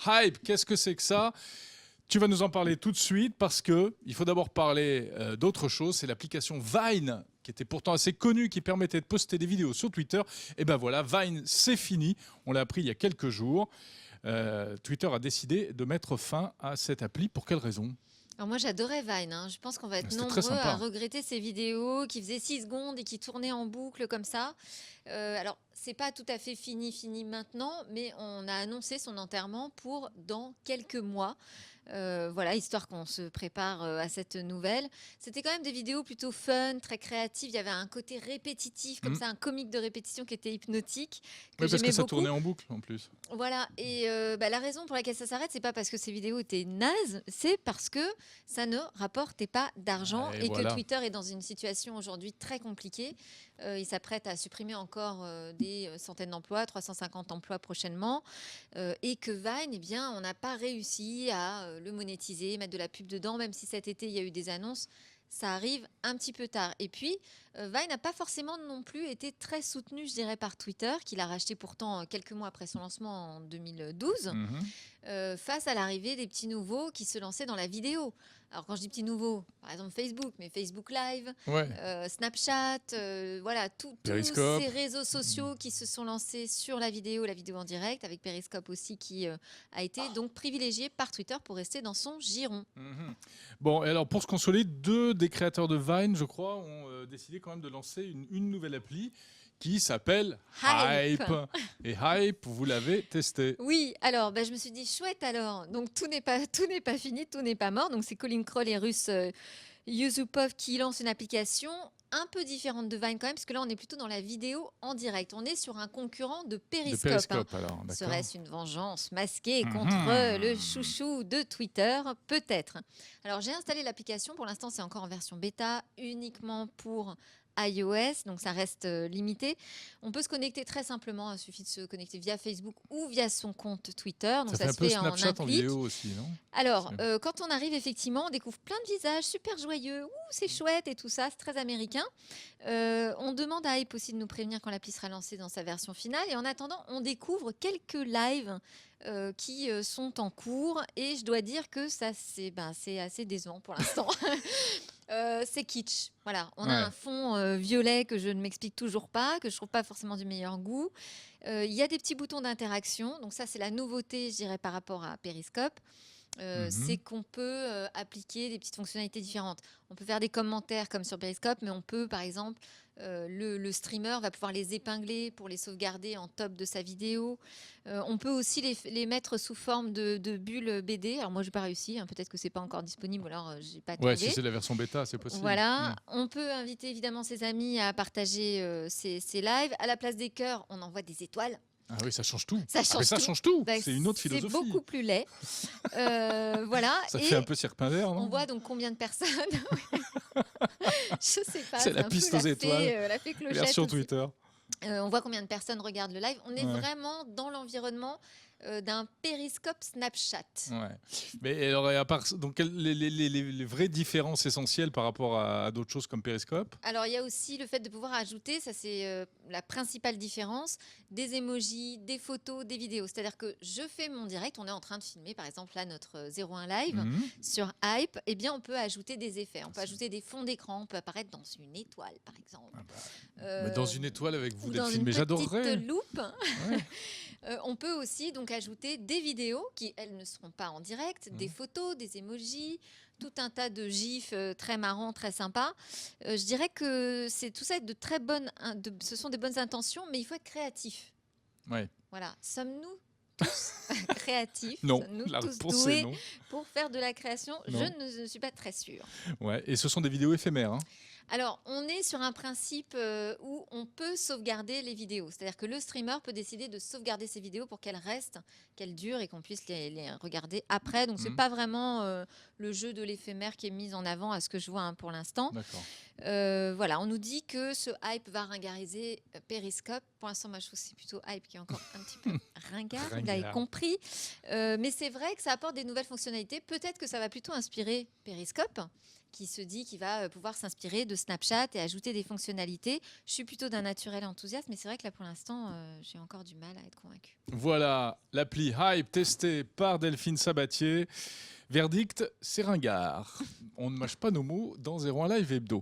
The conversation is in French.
Hype, qu'est-ce que c'est que ça? Tu vas nous en parler tout de suite parce que il faut d'abord parler d'autre chose. C'est l'application Vine qui était pourtant assez connue, qui permettait de poster des vidéos sur Twitter. Et ben voilà, Vine, c'est fini. On l'a appris il y a quelques jours. Twitter a décidé de mettre fin à cette appli. Pour quelle raison? Alors moi j'adorais Vine, hein. Je pense qu'on va être C'était très nombreux à sympa. regretter ces vidéos qui faisaient 6 secondes et qui tournaient en boucle comme ça. Alors c'est pas tout à fait fini maintenant, mais on a annoncé son enterrement pour dans quelques mois. Voilà, histoire qu'on se prépare à cette nouvelle. C'était quand même des vidéos plutôt fun, très créatives. Il y avait un côté répétitif, comme Mm. ça, un comique de répétition qui était hypnotique, que Oui, parce que j'aimais ça beaucoup. tournait en boucle en plus. Voilà, et la raison pour laquelle ça s'arrête, c'est pas parce que ces vidéos étaient nazes, c'est parce que ça ne rapportait pas d'argent Et et que voilà. Twitter est dans une situation aujourd'hui très compliquée. Il s'apprête à supprimer encore des centaines d'emplois, 350 emplois prochainement, et que Vine, eh bien, on n'a pas réussi à le monétiser, mettre de la pub dedans, même si cet été il y a eu des annonces. Ça arrive un petit peu tard. Et puis, Vine n'a pas forcément non plus été très soutenu, je dirais, par Twitter, qu'il a racheté pourtant quelques mois après son lancement en 2012, Mhm. face à l'arrivée des petits nouveaux qui se lançaient dans la vidéo. Alors quand je dis petits nouveaux, par exemple Facebook, mais Facebook Live, Ouais. Snapchat, voilà, tous Periscope. ces réseaux sociaux qui se sont lancés sur la vidéo en direct, avec Periscope aussi qui a été donc privilégié par Twitter pour rester dans son giron. Mhm. Bon, et alors pour se consoler, deux des créateurs de Vine, je crois, ont décidé quand même de lancer une nouvelle appli qui s'appelle Hype. Hype. Et Hype, vous l'avez testé. Oui, alors je me suis dit chouette alors. Donc tout n'est pas fini, tout n'est pas mort. Donc c'est Colin Kroll et Russ Yusupov qui lancent une application un peu différente de Vine quand même, parce que là on est plutôt dans la vidéo en direct. On est sur un concurrent de De Periscope. Periscope, alors, d'accord. Serait-ce une vengeance masquée Mhm. contre le chouchou de Twitter? Peut-être. Alors j'ai installé l'application. Pour l'instant c'est encore en version bêta, uniquement pour iOS, donc ça reste limité. On peut se connecter très simplement, il suffit de se connecter via Facebook ou via son compte Twitter. Donc Ça fait un se peu fait en un Snapchat en clic. vidéo aussi, non? Alors, quand on arrive effectivement, on découvre plein de visages super joyeux. Ouh, c'est chouette et tout ça, c'est très américain. On demande à Hype aussi de nous prévenir quand l'appli sera lancée dans sa version finale. Et en attendant, on découvre quelques lives qui sont en cours. Et je dois dire que ça, c'est assez décevant pour l'instant. C'est kitsch. Voilà, on a Ouais. un fond violet que je ne m'explique toujours pas, que je trouve pas forcément du meilleur goût. Il y a des petits boutons d'interaction, donc ça c'est la nouveauté, je dirais, par rapport à Periscope. C'est qu'on peut appliquer des petites fonctionnalités différentes. On peut faire des commentaires comme sur Periscope, mais on peut, par exemple, le streamer va pouvoir les épingler pour les sauvegarder en top de sa vidéo. On peut aussi les mettre sous forme de bulles BD. Alors moi, je n'ai pas réussi. Hein, peut-être que c'est pas encore disponible, ou alors j'ai pas Ouais, trouvé. si c'est la version bêta, c'est possible. Voilà, on peut inviter évidemment ses amis à partager ses lives. À la place des cœurs, on envoie des étoiles. Ah oui, ça change tout. Ça Ah, mais change ça tout. change tout. Bah, C'est une autre philosophie. C'est beaucoup plus laid. Voilà. Ça et fait un peu Serpindaire, non? on voit donc combien de personnes. Je sais pas. C'est la un piste peu aux étoiles. la fée Clochette Version aussi. Twitter. On voit combien de personnes regardent le live. On est Ouais. vraiment dans l'environnement d'un périscope Snapchat. Ouais. Mais alors, et à part, donc, les vraies différences essentielles par rapport à d'autres choses comme Periscope? Alors, il y a aussi le fait de pouvoir ajouter, ça c'est la principale différence, des emojis, des photos, des vidéos. C'est-à-dire que je fais mon direct, on est en train de filmer, par exemple là, notre 01 Live Mhm. sur Hype, eh bien on peut ajouter des effets, on peut ajouter des fonds d'écran, on peut apparaître dans une étoile, par exemple. Mais dans une étoile avec vous, ou dans Delphine, une mais petite j'adorerais. loupe. Ouais. On peut aussi donc ajouter des vidéos qui, elles, ne seront pas en direct, des photos, des emojis, tout un tas de gifs très marrants, très sympas. Je dirais que tout ça est de très bonnes, ce sont des bonnes intentions, mais il faut être créatif. Ouais. Voilà, sommes-nous tous créatifs? Non, Sommes-nous la tous réponse est doués non. pour faire de la création? Non. Je ne suis pas très sûre. Ouais. Et ce sont des vidéos éphémères. Hein. Alors, on est sur un principe où on peut sauvegarder les vidéos. C'est-à-dire que le streamer peut décider de sauvegarder ses vidéos pour qu'elles restent, qu'elles durent et qu'on puisse les regarder après. Donc, ce n'est pas vraiment le jeu de l'éphémère qui est mis en avant à ce que je vois pour l'instant. D'accord. Voilà, on nous dit que ce Hype va ringariser Periscope. Pour l'instant, moi, je trouve que c'est plutôt Hype qui est encore un petit peu ringard, vous l'avez compris. Mais c'est vrai que ça apporte des nouvelles fonctionnalités. Peut-être que ça va plutôt inspirer Periscope, qui se dit qu'il va pouvoir s'inspirer de Snapchat et ajouter des fonctionnalités. Je suis plutôt d'un naturel enthousiaste, mais c'est vrai que là, pour l'instant, j'ai encore du mal à être convaincue. Voilà, l'appli Hype testée par Delphine Sabatier. Verdict, c'est ringard. On ne mâche pas nos mots dans 01 Live Hebdo.